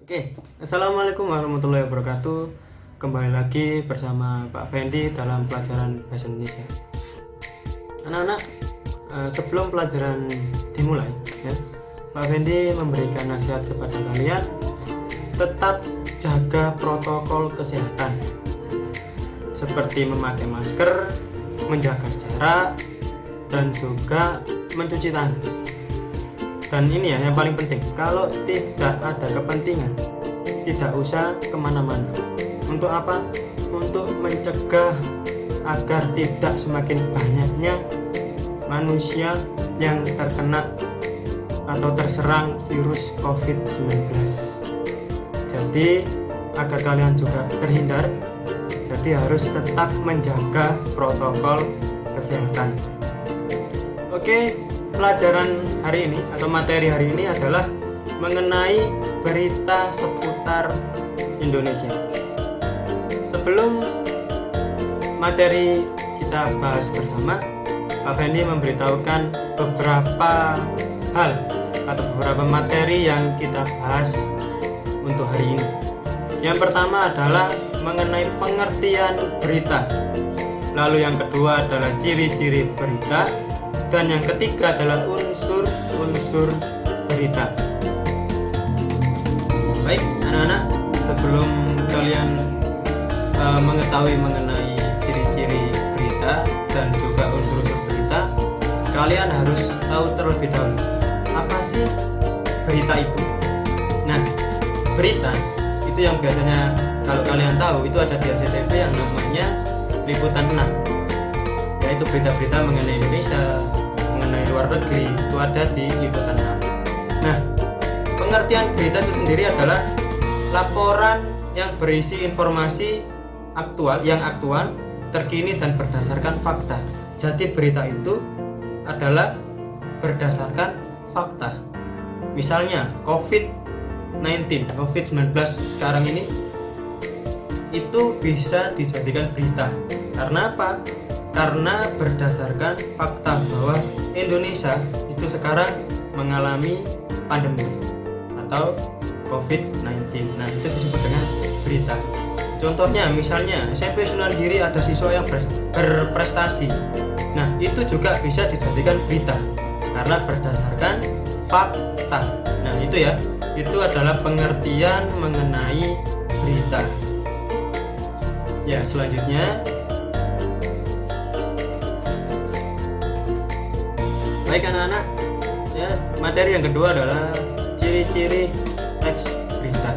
Oke, Assalamualaikum warahmatullahi wabarakatuh. Kembali lagi bersama Pak Fendi dalam pelajaran Bahasa Indonesia. Anak-anak, sebelum pelajaran dimulai, ya, Pak Fendi memberikan nasihat kepada kalian tetap jaga protokol kesehatan seperti memakai masker, menjaga jarak, dan juga mencuci tangan. Dan ini ya yang paling penting, kalau tidak ada kepentingan tidak usah kemana-mana. Untuk apa? Untuk mencegah agar tidak semakin banyaknya manusia yang terkena atau terserang virus COVID-19. Jadi agar kalian juga terhindar, jadi harus tetap menjaga protokol kesehatan. Oke, pelajaran hari ini atau materi hari ini adalah mengenai berita seputar Indonesia. Sebelum materi kita bahas bersama, Pak Fendi memberitahukan beberapa hal atau beberapa materi yang kita bahas untuk hari ini. Yang pertama adalah mengenai pengertian berita. Lalu yang kedua adalah ciri-ciri berita. Dan yang ketiga adalah unsur-unsur berita. Baik, anak-anak, sebelum kalian mengetahui mengenai ciri-ciri berita dan juga unsur-unsur berita, kalian harus tahu terlebih dahulu apa sih berita itu. Nah, berita itu yang biasanya kalau kalian tahu itu ada di SCTV yang namanya Liputan 6, yaitu berita-berita mengenai Indonesia, mengenai luar negeri, itu ada di Liputan 6. Nah, pengertian berita itu sendiri adalah laporan yang berisi informasi yang aktual, terkini dan berdasarkan fakta. Jadi berita itu adalah berdasarkan fakta. Misalnya COVID-19 sekarang ini itu bisa dijadikan berita. Karena apa? Karena berdasarkan fakta bahwa Indonesia itu sekarang mengalami pandemi atau COVID-19. Nah, itu disebut dengan berita. Contohnya misalnya SMP Sunan Giri ada siswa yang berprestasi. Nah, itu juga bisa dijadikan berita karena berdasarkan fakta. Nah, itu ya. Itu adalah pengertian mengenai berita. Ya, selanjutnya baik anak-anak, ya, materi yang kedua adalah ciri-ciri teks berita.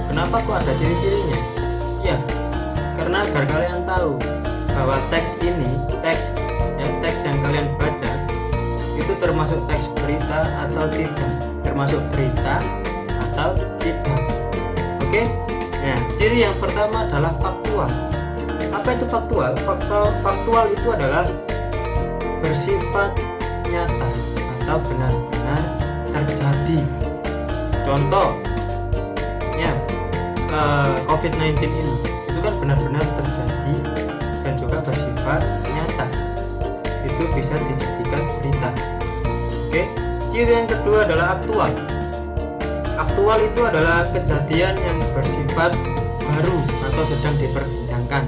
Kenapa kok ada ciri-cirinya? Ya, karena agar kalian tahu bahwa teks yang kalian baca itu termasuk teks berita atau tidak, termasuk berita atau tidak. Oke? Nah, ciri yang pertama adalah faktual. Apa itu faktual? Faktual itu adalah bersifat nyata atau benar-benar terjadi. Contoh ya, COVID-19 ini itu kan benar-benar terjadi dan juga bersifat nyata. Itu bisa dijadikan berita. Oke, ciri yang kedua adalah aktual. Aktual itu adalah kejadian yang bersifat baru atau sedang diperbincangkan.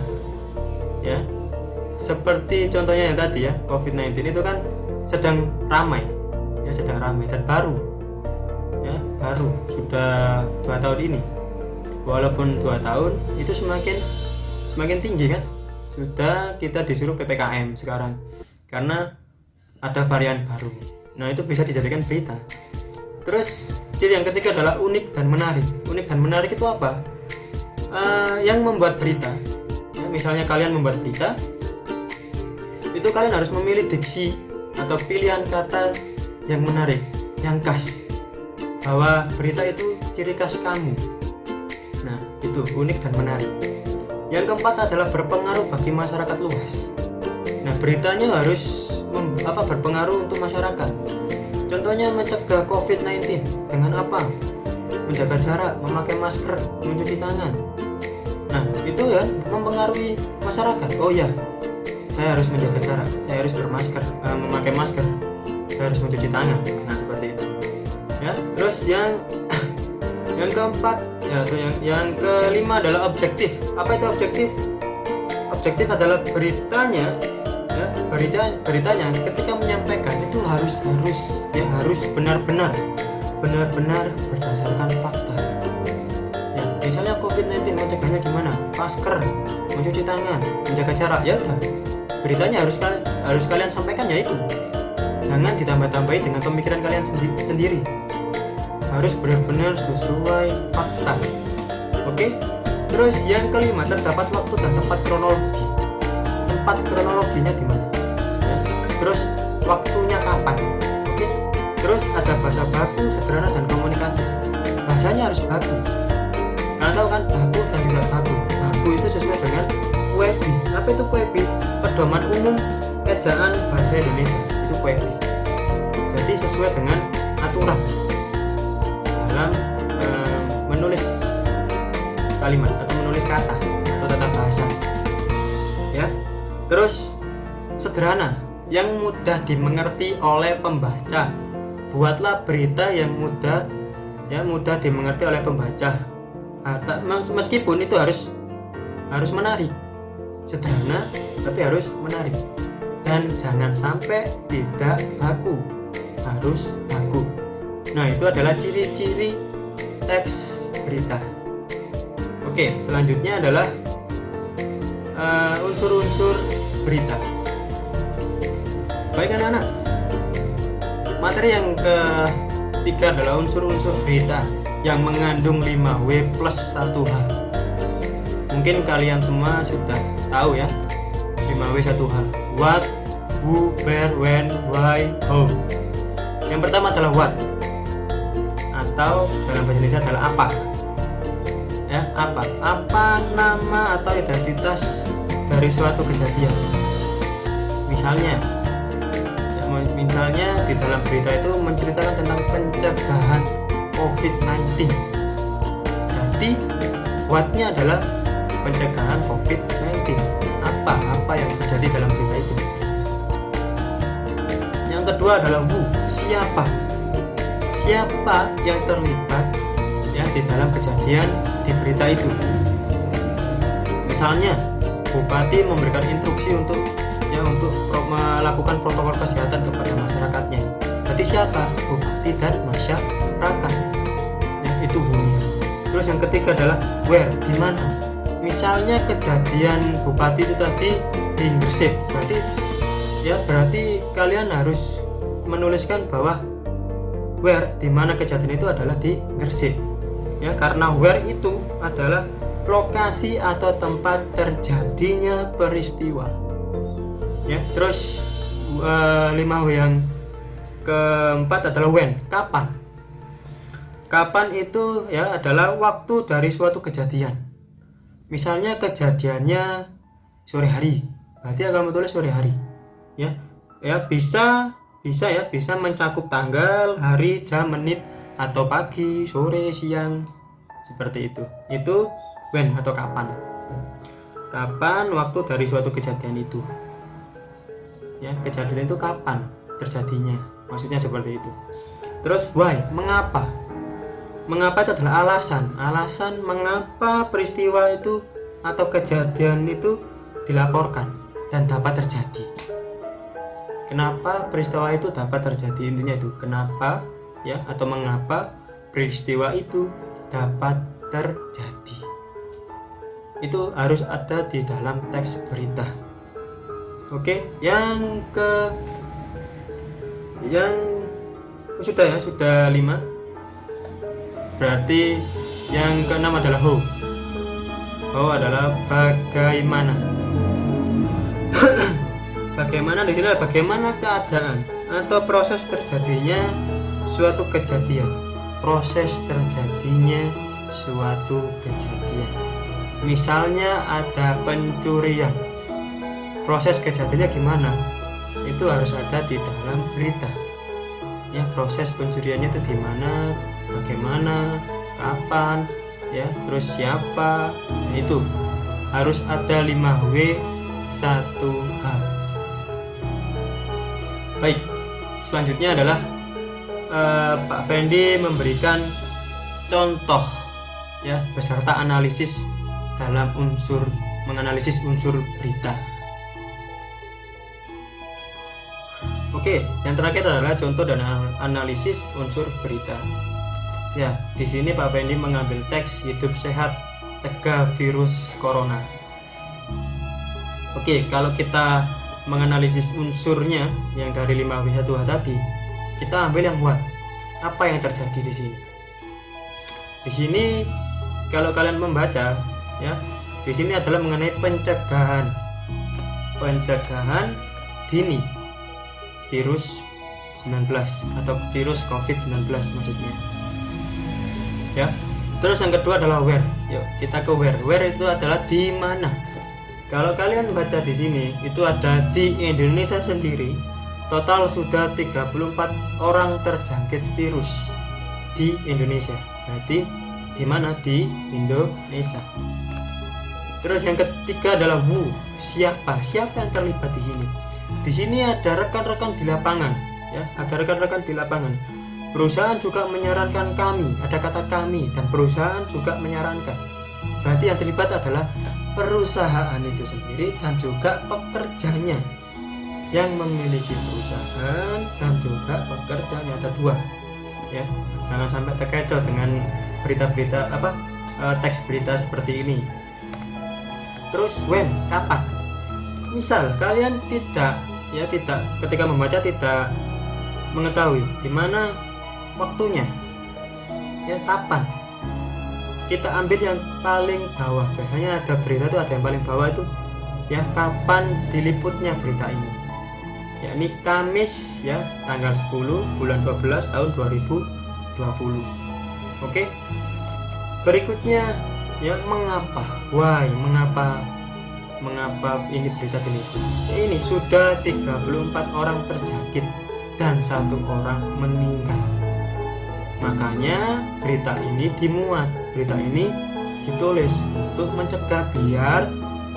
Ya. Seperti contohnya yang tadi ya, COVID-19 itu kan sedang ramai dan baru sudah 2 tahun ini. Walaupun 2 tahun itu semakin tinggi kan, sudah kita disuruh PPKM sekarang karena ada varian baru. Nah, itu bisa dijadikan berita. Terus ciri yang ketiga adalah unik dan menarik. Unik dan menarik itu apa? Yang membuat berita ya, misalnya kalian membuat berita, itu kalian harus memilih diksi atau pilihan kata yang menarik, yang khas, bahwa berita itu ciri khas kamu. Nah, itu unik dan menarik. Yang keempat adalah berpengaruh bagi masyarakat luas. Nah, beritanya harus berpengaruh untuk masyarakat. Contohnya mencegah COVID-19 dengan apa? Menjaga jarak, memakai masker, mencuci tangan. Nah, itu ya mempengaruhi masyarakat. Oh ya, saya harus menjaga jarak, saya harus memakai masker, saya harus mencuci tangan. Nah, seperti itu ya. Terus yang Yang keempat atau yang kelima adalah objektif. Apa itu objektif? Objektif adalah beritanya, ya, beritanya ketika menyampaikan itu harus benar-benar berdasarkan fakta. Ya, misalnya COVID-19 mencegahnya gimana? Masker, mencuci tangan, menjaga jarak, ya udah. Beritanya harus kalian sampaikan, ya itu. Jangan ditambah-tambahi dengan pemikiran kalian sendiri. Harus benar-benar sesuai fakta. Oke? Terus yang kelima, terdapat waktu dan tempat kronologi. Tempat kronologinya di mana? Ya. Terus waktunya kapan? Oke? Terus ada bahasa baku, sederhana dan komunikatif. Bahasanya harus baku. Kalian tahu kan baku dan tidak baku. Baku itu sesuai dengan PUEBI. Apa itu PUEBI? Pedoman Umum Ejaan Bahasa Indonesia. Itu PUEBI. Jadi sesuai dengan aturan dalam menulis kalimat atau menulis kata atau tata bahasa, ya. Terus sederhana, yang mudah dimengerti oleh pembaca. Buatlah berita yang mudah dimengerti oleh pembaca. Meskipun itu harus menarik, sederhana tapi harus menarik, dan jangan sampai tidak baku, harus baku. Nah, itu adalah ciri-ciri teks berita. Oke, selanjutnya adalah unsur-unsur berita. Baik anak-anak, materi yang ketiga adalah unsur-unsur berita yang mengandung 5W plus 1H. Mungkin kalian semua sudah tahu ya, 5W 1H. What, who, where, when, why, how. Yang pertama adalah what, atau dalam bahasa Indonesia adalah apa. Ya, apa nama atau identitas dari suatu kejadian. Misalnya di dalam berita itu menceritakan tentang pencegahan COVID-19. Berarti what-nya adalah pencegahan COVID-19. Apa yang terjadi dalam berita itu. Yang kedua adalah who, siapa yang terlibat ya di dalam kejadian di berita itu. Misalnya bupati memberikan instruksi untuk melakukan protokol kesehatan kepada masyarakatnya. Berarti siapa? Bupati dan masyarakat. Ya, itu who-nya. Terus yang ketiga adalah where, di mana. Misalnya kejadian bupati itu tadi di Gresik. Berarti kalian harus menuliskan bahwa where, di mana kejadian itu adalah di Gresik. Ya, karena where itu adalah lokasi atau tempat terjadinya peristiwa. Ya, terus 5W yang keempat adalah when, kapan. Kapan itu ya adalah waktu dari suatu kejadian. Misalnya kejadiannya sore hari, berarti akan menulis sore hari. Ya bisa mencakup tanggal, hari, jam, menit, atau pagi, sore, siang, seperti itu. Itu when atau kapan. Kapan waktu dari suatu kejadian itu. Ya, kejadian itu kapan terjadinya, maksudnya seperti itu. Terus why, mengapa. Mengapa itu adalah alasan mengapa peristiwa itu atau kejadian itu dilaporkan dan dapat terjadi. Kenapa peristiwa itu dapat terjadi, intinya itu kenapa ya, atau mengapa peristiwa itu dapat terjadi. Itu harus ada di dalam teks berita. Oke, sudah 5. Berarti yang keenam adalah how. How adalah bagaimana. Bagaimana di sini adalah bagaimana keadaan atau proses terjadinya suatu kejadian. Proses terjadinya suatu kejadian. Misalnya ada pencurian. Proses kejadiannya gimana? Itu harus ada di dalam berita. Ya, proses pencuriannya itu di mana, bagaimana, kapan, ya, terus siapa. Itu harus ada 5W 1H. Baik, selanjutnya adalah Pak Fendi memberikan contoh ya beserta analisis dalam menganalisis unsur berita. Oke, yang terakhir adalah contoh dan analisis unsur berita. Ya, di sini Pak Fendi mengambil teks hidup sehat cegah virus corona. Oke, kalau kita menganalisis unsurnya yang dari 5W1H tadi, kita ambil yang what. Apa yang terjadi di sini? Di sini kalau kalian membaca ya, di sini adalah mengenai pencegahan dini virus 19 atau virus COVID-19 maksudnya. Ya. Terus yang kedua adalah where. Yuk, kita ke where. Where itu adalah di mana. Kalau kalian baca di sini, itu ada di Indonesia sendiri. Total sudah 34 orang terjangkit virus di Indonesia. Berarti di mana? Di Indonesia. Terus yang ketiga adalah who. Siapa yang terlibat di sini? Di sini ada rekan-rekan di lapangan, ya, ada rekan-rekan di lapangan. Perusahaan juga menyarankan kami, ada kata kami, dan perusahaan juga menyarankan. Berarti yang terlibat adalah perusahaan itu sendiri dan juga pekerjanya. Yang memiliki perusahaan dan juga pekerjanya, ada dua. Ya, jangan sampai terkecoh dengan berita-berita teks berita seperti ini. Terus when, kapan? Misal kalian tidak ketika membaca tidak mengetahui di mana waktunya, ya kapan, kita ambil yang paling bawah. Biasanya ada berita itu ada yang paling bawah itu ya kapan diliputnya berita ini, yakni Kamis ya tanggal 10 bulan 12 tahun 2020. Oke, berikutnya ya mengapa, why, mengapa ini berita diliput. Ini sudah 34 orang terjangkit dan 1 orang meninggal. Makanya berita ini dimuat, berita ini ditulis untuk mencegah biar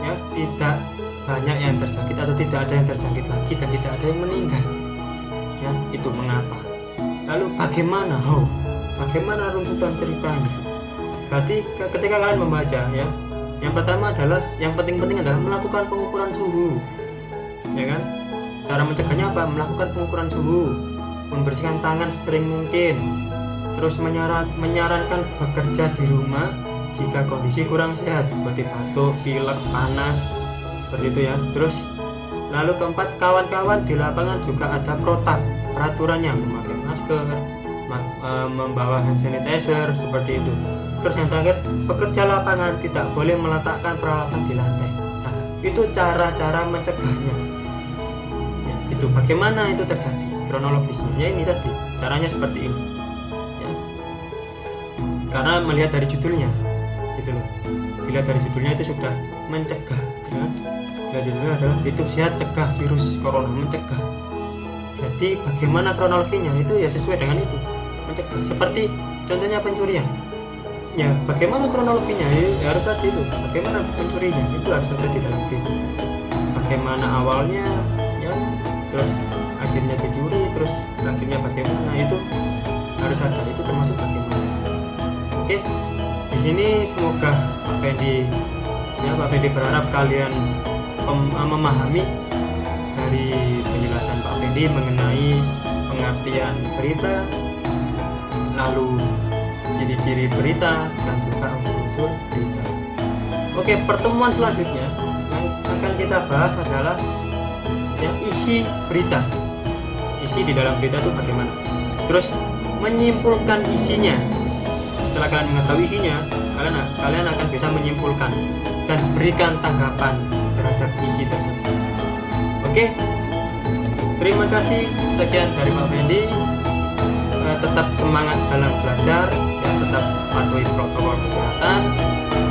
ya tidak banyak yang terjangkit atau tidak ada yang terjangkit lagi dan tidak ada yang meninggal. Ya, itu mengapa. Lalu bagaimana? Bagaimana runtutan ceritanya? Berarti ketika kalian membaca ya, yang pertama adalah yang penting-penting adalah melakukan pengukuran suhu. Ya kan? Cara mencegahnya apa? Melakukan pengukuran suhu, membersihkan tangan sesering mungkin. Terus menyarankan bekerja di rumah jika kondisi kurang sehat seperti batuk, pilek, panas, seperti itu ya. Terus lalu keempat, kawan-kawan di lapangan juga ada peraturannya, memakai masker, membawa hand sanitizer seperti itu. Terus yang terakhir, pekerja lapangan tidak boleh meletakkan peralatan di lantai. Nah, itu cara-cara mencegahnya. Ya, itu bagaimana itu terjadi kronologisnya. Ya ini tadi caranya seperti ini. Karena melihat dari judulnya gitu loh, dilihat dari judulnya itu sudah mencegah ya. Dilihat judulnya adalah hidup sehat cegah virus corona, mencegah. Jadi bagaimana kronologinya itu ya sesuai dengan itu, mencegah. Seperti contohnya pencurian ya, bagaimana kronologinya ya harus tadi itu, bagaimana pencurinya itu harus ada di dalam itu, bagaimana awalnya ya, terus akhirnya dicuri, terus akhirnya bagaimana, itu harus ada, itu termasuk bagaimana. Oke, di sini semoga Pak Fendi berharap kalian memahami dari penjelasan Pak Fendi mengenai pengertian berita, lalu ciri-ciri berita dan juga unsur berita. Oke, pertemuan selanjutnya yang akan kita bahas adalah yang isi berita. Isi di dalam berita itu bagaimana? Terus menyimpulkan isinya. Setelah kalian mengetahui isinya, kalian akan bisa menyimpulkan dan berikan tanggapan terhadap isi tersebut. Oke, terima kasih. Sekian dari Pak Fendi. Tetap semangat dalam belajar, ya, tetap patuhi protokol kesehatan.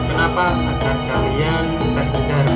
Kenapa? Agar kalian terhindar